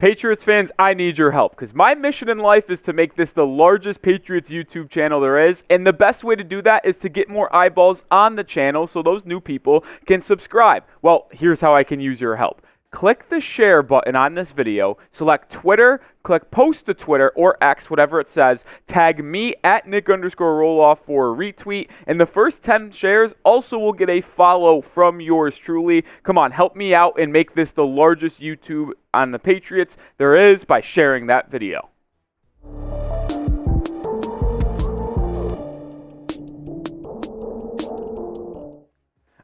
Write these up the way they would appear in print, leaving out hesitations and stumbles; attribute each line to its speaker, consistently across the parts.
Speaker 1: Patriots fans, I need your help because my mission in life is to make this the largest Patriots YouTube channel there is, and the best way to do that is to get more eyeballs on the channel so those new people can subscribe. Well, here's how I can use your help. Click the share button on this video, select Twitter, click post to Twitter or X, whatever it says, tag me at Nic_Rohloff for a retweet, and the first 10 shares also will get a follow from yours truly. Come on, help me out and make this the largest YouTube on the Patriots there is by sharing that video.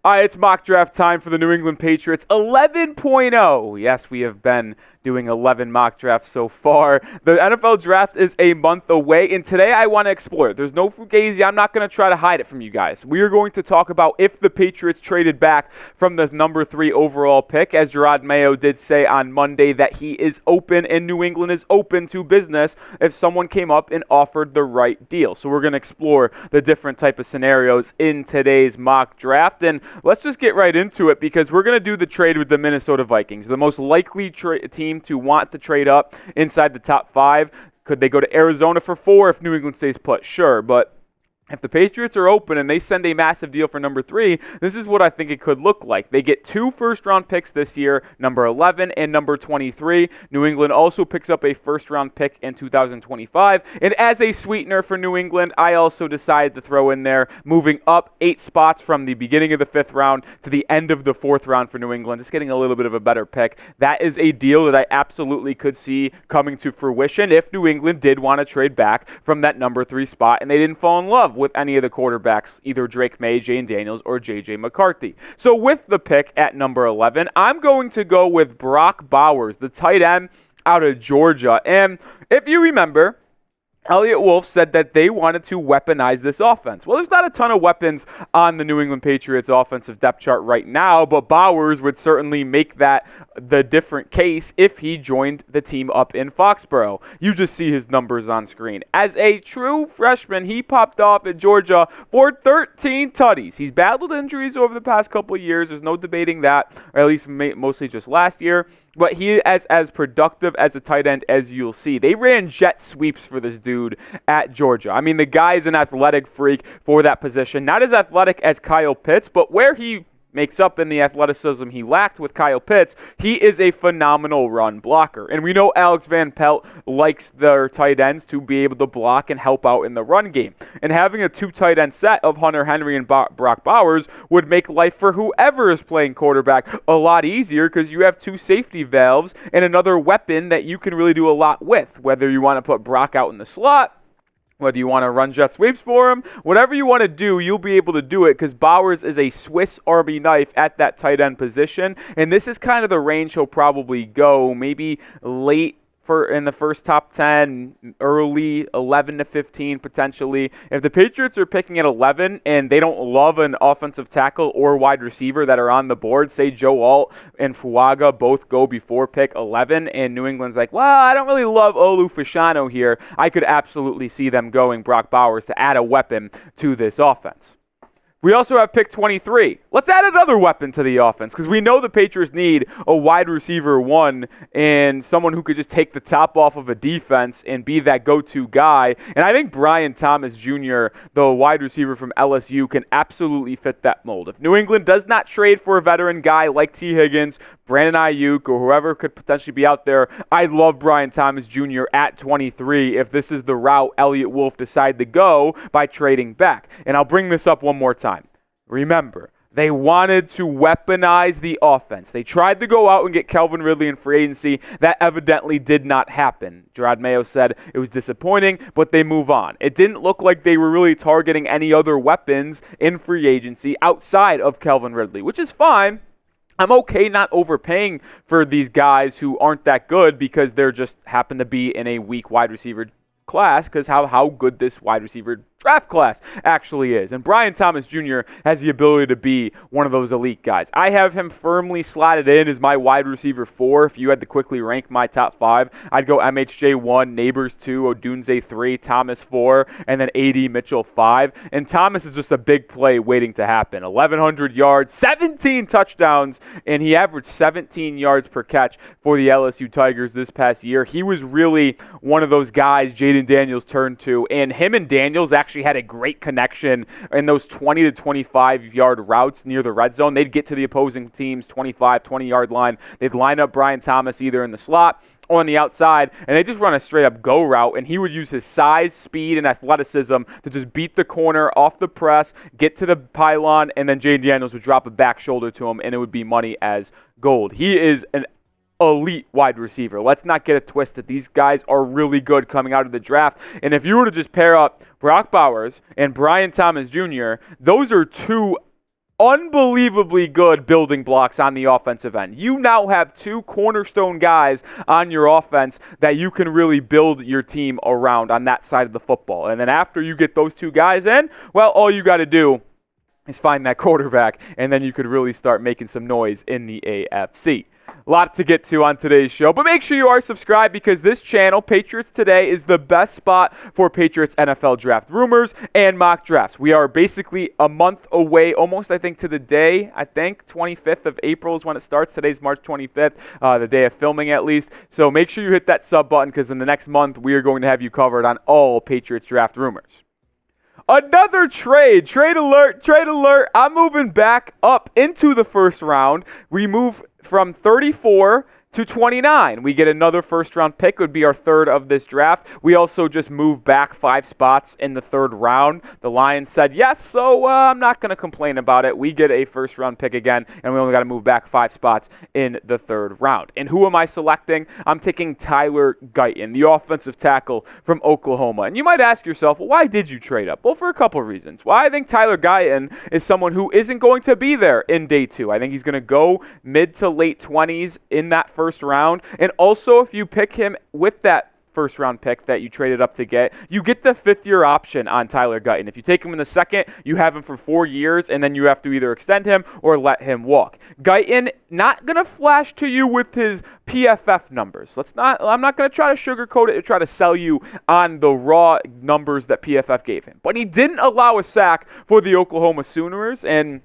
Speaker 1: All right, it's mock draft time for the New England Patriots 11.0. Yes, we have been doing 11 mock drafts so far. The NFL draft is a month away, and today I want to explore it. There's no fugazi. I'm not going to try to hide it from you guys. We are going to talk about if the Patriots traded back from the number 3 overall pick, as Jerod Mayo did say on Monday that he is open and New England is open to business if someone came up and offered the right deal. So we're going to explore the different type of scenarios in today's mock draft, and let's just get right into it because we're going to do the trade with the Minnesota Vikings, the most likely team to want to trade up inside the top 5. Could they go to Arizona for 4 if New England stays put? Sure, but if the Patriots are open and they send a massive deal for number 3, this is what I think it could look like. They get 2 first-round picks this year, number 11 and number 23. New England also picks up a first-round pick in 2025. And as a sweetener for New England, I also decided to throw in there moving up 8 spots from the beginning of the 5th round to the end of the 4th round for New England, just getting a little bit of a better pick. That is a deal that I absolutely could see coming to fruition if New England did want to trade back from that number 3 spot and they didn't fall in love with any of the quarterbacks, either Drake May, Jane Daniels, or J.J. McCarthy. So with the pick at number 11, I'm going to go with Brock Bowers, the tight end out of Georgia. And if you remember, Eliot Wolf said that they wanted to weaponize this offense. Well, there's not a ton of weapons on the New England Patriots offensive depth chart right now, but Bowers would certainly make that the different case if he joined the team up in Foxborough. You just see his numbers on screen. As a true freshman, he popped off at Georgia for 13 tutties. He's battled injuries over the past couple of years. There's no debating that, or at least mostly just last year. But he is as productive as a tight end as you'll see. They ran jet sweeps for this dude at Georgia. I mean, the guy is an athletic freak for that position. Not as athletic as Kyle Pitts, but where he makes up in the athleticism he lacked with Kyle Pitts, he is a phenomenal run blocker. And we know Alex Van Pelt likes their tight ends to be able to block and help out in the run game. And having a 2 tight end set of Hunter Henry and Brock Bowers would make life for whoever is playing quarterback a lot easier because you have 2 safety valves and another weapon that you can really do a lot with, whether you want to put Brock out in the slot, whether you want to run jet sweeps for him, whatever you want to do, you'll be able to do it because Bowers is a Swiss Army knife at that tight end position. And this is kind of the range he'll probably go, maybe late in the first top 10, early 11 to 15 potentially. If the Patriots are picking at 11 and they don't love an offensive tackle or wide receiver that are on the board, say Joe Alt and Fuaga both go before pick 11, and New England's like, well, I don't really love Olu Fashanu here, I could absolutely see them going Brock Bowers to add a weapon to this offense. We also have pick 23. Let's add another weapon to the offense because we know the Patriots need a wide receiver 1 and someone who could just take the top off of a defense and be that go-to guy. And I think Brian Thomas Jr., the wide receiver from LSU, can absolutely fit that mold. If New England does not trade for a veteran guy like T. Higgins, Brandon Ayuk, or whoever could potentially be out there, I love Brian Thomas Jr. at 23 if this is the route Eliot Wolf decided to go by trading back. And I'll bring this up one more time. Remember, they wanted to weaponize the offense. They tried to go out and get Calvin Ridley in free agency. That evidently did not happen. Jerod Mayo said it was disappointing, but they move on. It didn't look like they were really targeting any other weapons in free agency outside of Calvin Ridley, which is fine. I'm okay not overpaying for these guys who aren't that good because they're just happen to be in a weak wide receiver class because how good this wide receiver draft class actually is. And Brian Thomas Jr. has the ability to be one of those elite guys. I have him firmly slotted in as my wide receiver 4. If you had to quickly rank my top 5, I'd go MHJ 1, Neighbors 2, Odunze 3, Thomas 4, and then AD Mitchell 5. And Thomas is just a big play waiting to happen. 1,100 yards, 17 touchdowns, and he averaged 17 yards per catch for the LSU Tigers this past year. He was really one of those guys Jaden Daniels turned to, and him and Daniels actually had a great connection in those 20 to 25 yard routes near the red zone. They'd get to the opposing team's 25, 20 yard line. They'd line up Brian Thomas either in the slot or on the outside, and they just run a straight up go route, and he would use his size, speed, and athleticism to just beat the corner off the press, get to the pylon, and then Jaden Daniels would drop a back shoulder to him, and it would be money as gold. He is an elite wide receiver. Let's not get it twisted. These guys are really good coming out of the draft. And if you were to just pair up Brock Bowers and Brian Thomas Jr., those are two unbelievably good building blocks on the offensive end. You now have two cornerstone guys on your offense that you can really build your team around on that side of the football. And then after you get those two guys in, well, all you got to do is find that quarterback, and then you could really start making some noise in the AFC. A lot to get to on today's show, but make sure you are subscribed because this channel, Patriots Today, is the best spot for Patriots NFL draft rumors and mock drafts. We are basically a month away, almost, I think, to the day. 25th of April is when it starts. Today's March 25th, the day of filming at least. So make sure you hit that sub button because in the next month, we are going to have you covered on all Patriots draft rumors. Another trade. Trade alert. Trade alert. I'm moving back up into the first round. We move from 34 to 29. We get another first-round pick. It would be our third of this draft. We also just moved back 5 spots in the third round. The Lions said yes, so I'm not going to complain about it. We get a first-round pick again, and we only got to move back 5 spots in the third round. And who am I selecting? I'm taking Tyler Guyton, the offensive tackle from Oklahoma. And you might ask yourself, well, why did you trade up? Well, for a couple of reasons. Well, I think Tyler Guyton is someone who isn't going to be there in day 2. I think he's going to go mid to late 20s in that first round. And also, if you pick him with that first round pick that you traded up to get, you get the 5th-year option on Tyler Guyton. If you take him in the second, you have him for 4 years, and then you have to either extend him or let him walk. Guyton, not going to flash to you with his PFF numbers. I'm not going to try to sugarcoat it or try to sell you on the raw numbers that PFF gave him. But he didn't allow a sack for the Oklahoma Sooners, and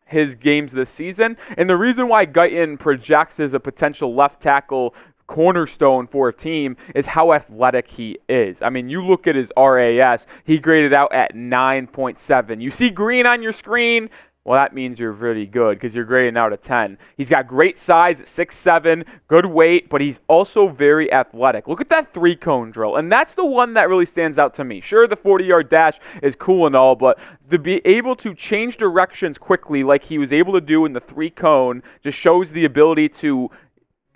Speaker 1: his games this season. And the reason why Guyton projects as a potential left tackle cornerstone for a team is how athletic he is. I mean, you look at his RAS, he graded out at 9.7. You see green on your screen? Well, that means you're really good because you're grading out a 10. He's got great size at 6'7", good weight, but he's also very athletic. Look at that 3-cone drill, and that's the one that really stands out to me. Sure, the 40-yard dash is cool and all, but to be able to change directions quickly like he was able to do in the 3-cone just shows the ability to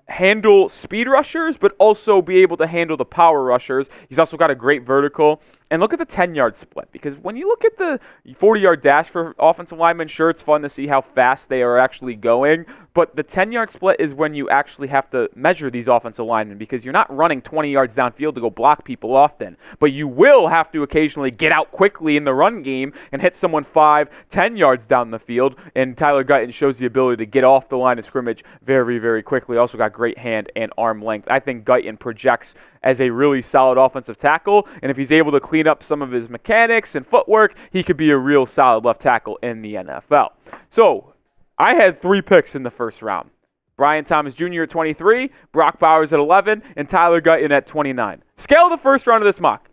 Speaker 1: handle speed rushers, but also be able to handle the power rushers. He's also got a great vertical. And look at the 10-yard split, because when you look at the 40-yard dash for offensive linemen, sure, it's fun to see how fast they are actually going, but the 10-yard split is when you actually have to measure these offensive linemen, because you're not running 20 yards downfield to go block people often, but you will have to occasionally get out quickly in the run game and hit someone 5-10 yards down the field, and Tyler Guyton shows the ability to get off the line of scrimmage very, very quickly. Also got great hand and arm length. I think Guyton projects as a really solid offensive tackle, and if he's able to clean up some of his mechanics and footwork, he could be a real solid left tackle in the NFL. So, I had 3 picks in the first round. Brian Thomas Jr. at 23, Brock Bowers at 11, and Tyler Guyton at 29. Scale the first round of this mock.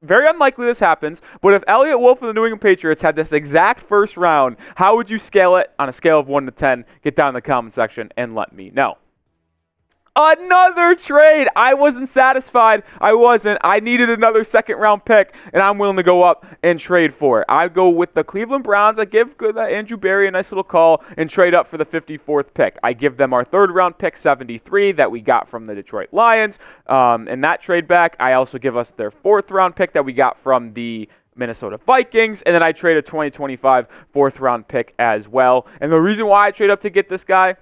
Speaker 1: Very unlikely this happens, but if Eliot Wolf of the New England Patriots had this exact first round, how would you scale it on a scale of 1 to 10? Get down in the comment section and let me know. Another trade. I wasn't satisfied. I needed another second-round pick, and I'm willing to go up and trade for it. I go with the Cleveland Browns. I give Andrew Berry a nice little call and trade up for the 54th pick. I give them our third-round pick, 73, that we got from the Detroit Lions. And that trade back, I also give us their 4th-round pick that we got from the Minnesota Vikings, and then I trade a 2025 4th-round pick as well. And the reason why I trade up to get this guy,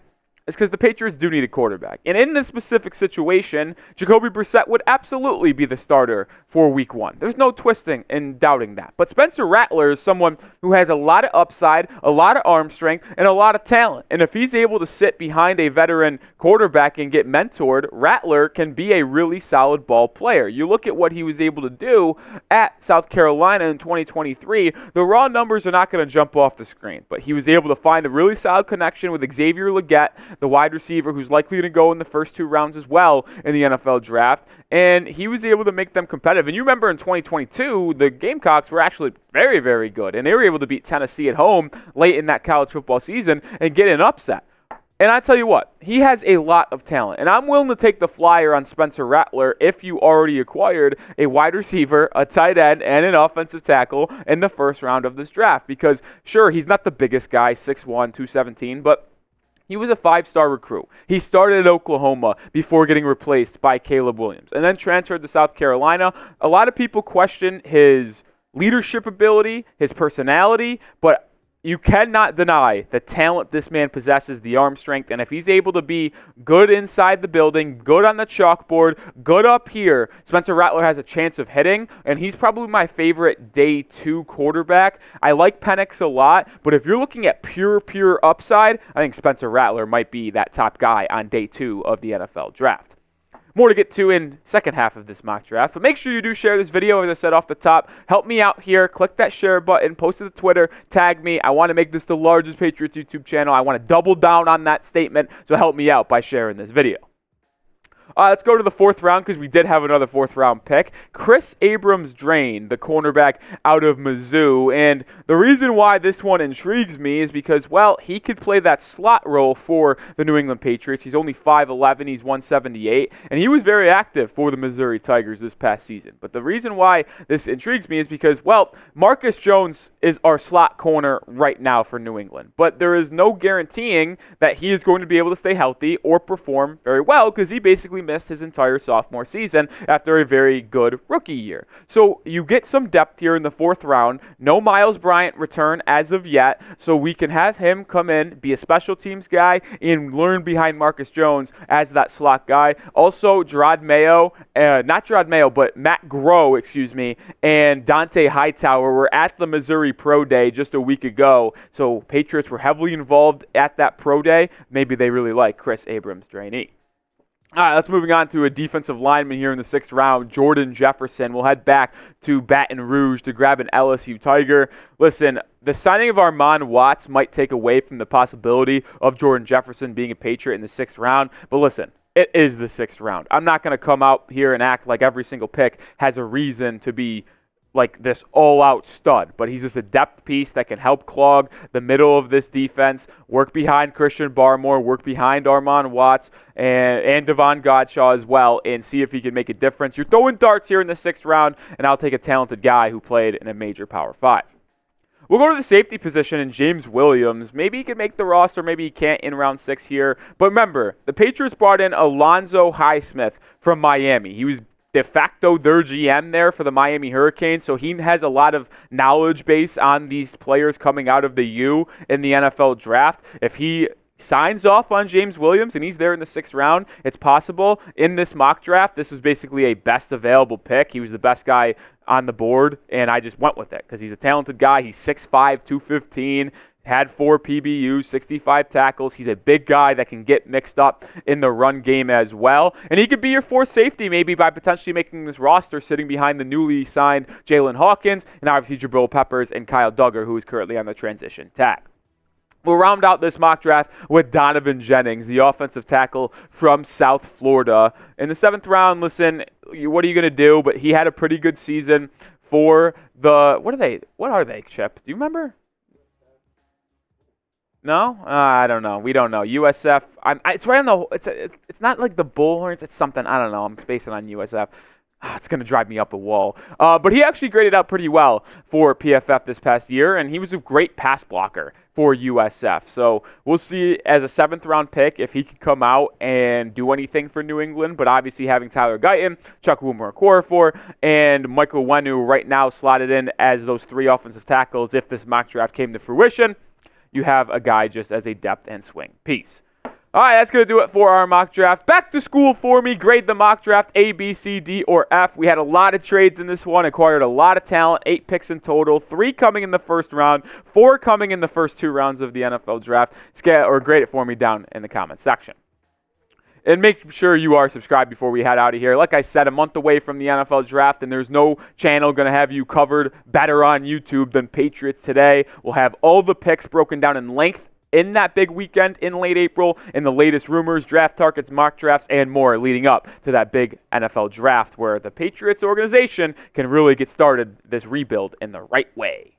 Speaker 1: is because the Patriots do need a quarterback. And in this specific situation, Jacoby Brissett would absolutely be the starter for week 1. There's no twisting and doubting that. But Spencer Rattler is someone who has a lot of upside, a lot of arm strength, and a lot of talent. And if he's able to sit behind a veteran quarterback and get mentored, Rattler can be a really solid ball player. You look at what he was able to do at South Carolina in 2023, the raw numbers are not going to jump off the screen. But he was able to find a really solid connection with Xavier Legette, the wide receiver who's likely to go in the first 2 rounds as well in the NFL draft, and he was able to make them competitive. And you remember in 2022, the Gamecocks were actually very, very good, and they were able to beat Tennessee at home late in that college football season and get an upset. And I tell you what, he has a lot of talent, and I'm willing to take the flyer on Spencer Rattler if you already acquired a wide receiver, a tight end, and an offensive tackle in the first round of this draft. Because, sure, he's not the biggest guy, 6'1", 217, but he was a 5-star recruit. He started at Oklahoma before getting replaced by Caleb Williams and then transferred to South Carolina. A lot of people question his leadership ability, his personality, but you cannot deny the talent this man possesses, the arm strength, and if he's able to be good inside the building, good on the chalkboard, good up here, Spencer Rattler has a chance of hitting, and he's probably my favorite day 2 quarterback. I like Penix a lot, but if you're looking at pure upside, I think Spencer Rattler might be that top guy on day 2 of the NFL draft. More to get to in second half of this mock draft, but make sure you do share this video, as I said off the top. Help me out here. Click that share button, post it to Twitter, tag me. I want to make this the largest Patriots YouTube channel. I want to double down on that statement, so help me out by sharing this video. Let's go to the 4th round because we did have another 4th round pick. Chris Abrams-Draine, the cornerback out of Mizzou. And the reason why this one intrigues me is because, well, he could play that slot role for the New England Patriots. He's only 5'11", he's 178, and he was very active for the Missouri Tigers this past season. But the reason why this intrigues me is because, well, Marcus Jones is our slot corner right now for New England. But there is no guaranteeing that he is going to be able to stay healthy or perform very well because he basically missed his entire sophomore season after a very good rookie year. So you get some depth here in the 4th round. No Miles Bryant return as of yet, so we can have him come in, be a special teams guy, and learn behind Marcus Jones as that slot guy. Also, Matt Groh, and Dante Hightower were at the Missouri Pro Day just a week ago, so Patriots were heavily involved at that Pro Day. Maybe they really like Chris Abrams-Draine. All right, let's moving on to a defensive lineman here in the 6th round, Jordan Jefferson. We'll head back to Baton Rouge to grab an LSU Tiger. Listen, the signing of Armon Watts might take away from the possibility of Jordan Jefferson being a Patriot in the 6th round, but listen, it is the 6th round. I'm not going to come out here and act like every single pick has a reason to be like this all-out stud, but he's just a depth piece that can help clog the middle of this defense, work behind Christian Barmore, work behind Armon Watts and Devon Godshaw as well, and see if he can make a difference. You're throwing darts here in the 6th round, and I'll take a talented guy who played in a major Power 5. We'll go to the safety position in James Williams. Maybe he can make the roster, maybe he can't in round 6 here. But remember, the Patriots brought in Alonzo Highsmith from Miami. He was de facto their GM there for the Miami Hurricanes, so he has a lot of knowledge base on these players coming out of the U in the NFL draft. If he signs off on James Williams and he's there in the 6th round, it's possible. In this mock draft, this was basically a best available pick. He was the best guy on the board, and I just went with it because he's a talented guy. He's 6'5", 215, had 4 PBUs, 65 tackles. He's a big guy that can get mixed up in the run game as well. And he could be your 4th safety maybe by potentially making this roster sitting behind the newly signed Jalen Hawkins and obviously Jabril Peppers and Kyle Duggar, who is currently on the transition tag. We'll round out this mock draft with Donovan Jennings, the offensive tackle from South Florida. In the 7th round, listen, what are you going to do? But he had a pretty good season for the, what are they, Chip? Do you remember? No? I don't know. We don't know. USF, it's right on the, it's not like the Bullhorns, it's something, I don't know. I'm spacing on USF. It's going to drive me up a wall. But he actually graded out pretty well for PFF this past year, and he was a great pass blocker for USF. So we'll see as a 7th round pick if he can come out and do anything for New England. But obviously having Tyler Guyton, Chukwuemeka, and Michael Wenu right now slotted in as those 3 offensive tackles if this mock draft came to fruition, you have a guy just as a depth and swing piece. All right, that's going to do it for our mock draft. Back to school for me. Grade the mock draft A, B, C, D, or F. We had a lot of trades in this one, acquired a lot of talent, 8 picks in total, 3 coming in the first round, 4 coming in the first 2 rounds of the NFL draft. Grade it for me down in the comments section. And make sure you are subscribed before we head out of here. Like I said, a month away from the NFL draft, and there's no channel going to have you covered better on YouTube than Patriots Today. We'll have all the picks broken down in length in that big weekend in late April, and the latest rumors, draft targets, mock drafts, and more leading up to that big NFL draft where the Patriots organization can really get started this rebuild in the right way.